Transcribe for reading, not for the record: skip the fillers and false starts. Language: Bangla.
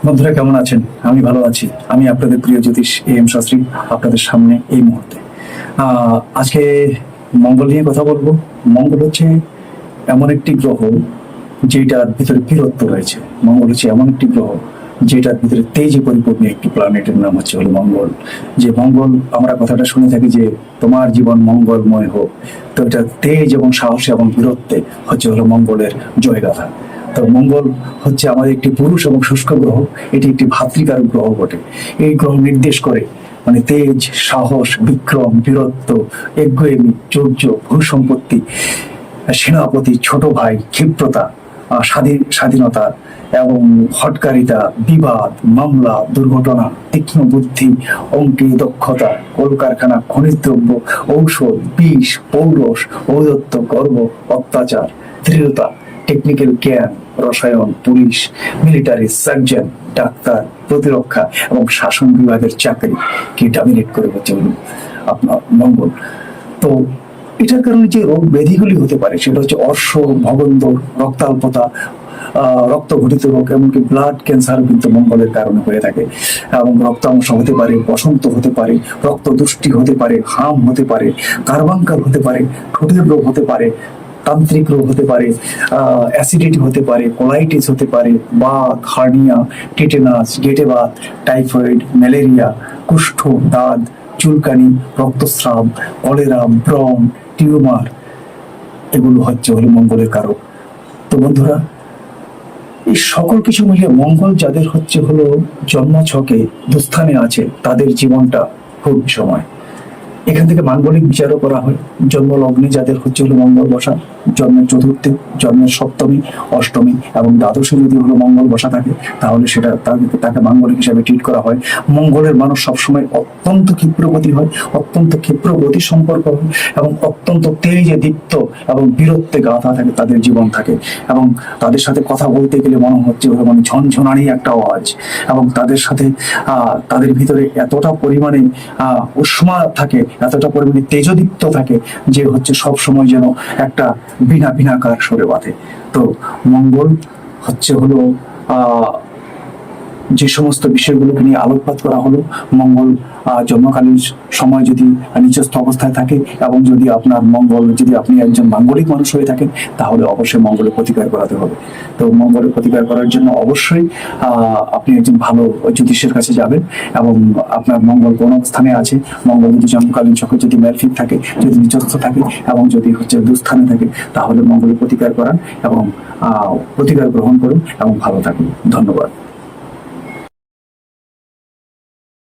বন্ধুরা কেমন আছেন? আমি ভালো আছি। আমি আপনাদের প্রিয় জ্যোতিষ এম শাস্ত্রী, আপনাদের সামনে এই মুহূর্তে। আজকে মঙ্গল নিয়ে কথা বলবো। মঙ্গল হচ্ছে এমন একটি গ্রহ যেটার ভিতরে বীরত্ব রয়েছে। মঙ্গল হচ্ছে এমন একটি গ্রহ যেটার ভিতরে তেজে পরিপূর্ণ একটি প্ল্যানেটের নাম হচ্ছে হলো মঙ্গল। যে মঙ্গল, আমরা কথাটা শুনে থাকি যে তোমার জীবন মঙ্গলময় হোক, তো এটা তেজ এবং সাহস এবং বীরত্বে হচ্ছে হলো মঙ্গলের জয়গাথা। তো মঙ্গল হচ্ছে আমাদের একটি পুরুষ এবং শুষ্ক গ্রহ। এটি একটি ভাতৃকারক গ্রহ বটে। এই গ্রহ নির্দেশ করে মানে তেজ, সাহস, বিক্রম, বীরত্ব, এগ্রোয়েমি, চৌর্য, ভূসম্পত্তি, সেনাপতি, ছোট ভাই, ক্ষিপ্রতা, স্বাধীনতা এবং হটকারিতা, বিবাদ, মামলা, দুর্ঘটনা, তীক্ষ্ণ বুদ্ধি, অঙ্কে দক্ষতা, কলকারখানা, খনিজ দ্রব্য, ঔষধ, বিষ, পৌরস, ঔদত্ত, গর্ব, অত্যাচার, দৃঢ়তা, টেকনিক্যাল জ্ঞান, রসায়ন, পুলিশ, মিলিটারি, সার্জন, ডাক্তার, প্রতিরক্ষা এবং শাসন বিভাগের চাকরি কি ডমিনেট করে হচ্ছে আপনার মঙ্গল। তো এটার কারণে যে রোগ ব্যাধিগুলি হতে পারে সেটা হচ্ছে অর্শ, ভগন্দ, রক্তাল্পতা, রক্ত ঘটিত রোগ, এমনকি ব্লাড ক্যান্সার কিন্তু মঙ্গলের কারণে হয়ে থাকে। এবং রক্তাংশ হতে পারে, বসন্ত হতে পারে, রক্ত দুষ্টি হতে পারে, হাম হতে পারে, কার্বাঙ্কার হতে পারে, ঠোঁটের রোগ হতে পারে, তান্ত্রিক রোগ হতে পারে, অ্যাসিডিটি হতে পারে, কোলাইটিস হতে পারে, Baat, hernia, tetanus, গেটেবাত, typhoid, malaria, কুষ্ঠ, দাঁত, চুলকানি, রক্তস্রাব, কলেরা, ব্রণ, টিউমার, এগুলো হচ্ছে হলো মঙ্গলের কারক। তো বন্ধুরা, এই সকল কিছু মিলিয়ে মঙ্গল যাদের হচ্ছে হলো জন্মছকে দুস্থানে আছে, তাদের জীবনটা খুব সময়। এখান থেকে মাঙ্গলিক বিচারও করা হয়। জন্ম লগ্নে যাদের হচ্ছে হলো মঙ্গল বসা, জন্মের চতুর্থে, জন্মের সপ্তমী, অষ্টমী এবং দ্বাদশে যদি হলো মঙ্গল বসা থাকে, তাহলে সেটা তাকে মাঙ্গলিক হিসাবে ট্রিট করা হয়। মঙ্গলের মানুষ সবসময় অত্যন্ত ক্ষিপ্রগতি হয়, অত্যন্ত ক্ষিপ্রগতি সম্পর্ক হয় এবং অত্যন্ত তেজে দীপ্ত এবং বীরত্বে গাথা থাকে তাদের জীবন থাকে। এবং তাদের সাথে কথা বলতে গেলে মনে হচ্ছে মানে ঝনঝনানি একটা আওয়াজ। এবং তাদের সাথে তাদের ভিতরে এতটা পরিমাণে উষ্মা থাকে, এতটা পরিমাণে তেজদীপ্ত থাকে যে হচ্ছে সব সময় যেন একটা বিনাকার সরে বাঁধে। তো মঙ্গল হচ্ছে হলো যে সমস্ত বিষয়গুলোকে নিয়ে আলোকপাত করা হলো। মঙ্গল জন্মকালীন সময় যদি নিচস্থ অবস্থায় থাকে এবং যদি আপনার মঙ্গল, যদি আপনি একজন মাঙ্গলিক মানুষ হয়ে থাকেন, তাহলে অবশ্যই মঙ্গলের প্রতিকার করাতে হবে। তো মঙ্গলের প্রতিকার করার জন্য অবশ্যই আপনি একজন ভালো জ্যোতিষের কাছে যাবেন। এবং আপনার মঙ্গল কোন স্থানে আছে, মঙ্গল যদি জন্মকালীন চক্রে যদি ম্যালফিক থাকে, যদি নিচস্থ থাকে এবং যদি হচ্ছে দুস্থানে থাকে, তাহলে মঙ্গলের প্রতিকার করান এবং প্রতিকার গ্রহণ করুন এবং ভালো থাকুন। ধন্যবাদ।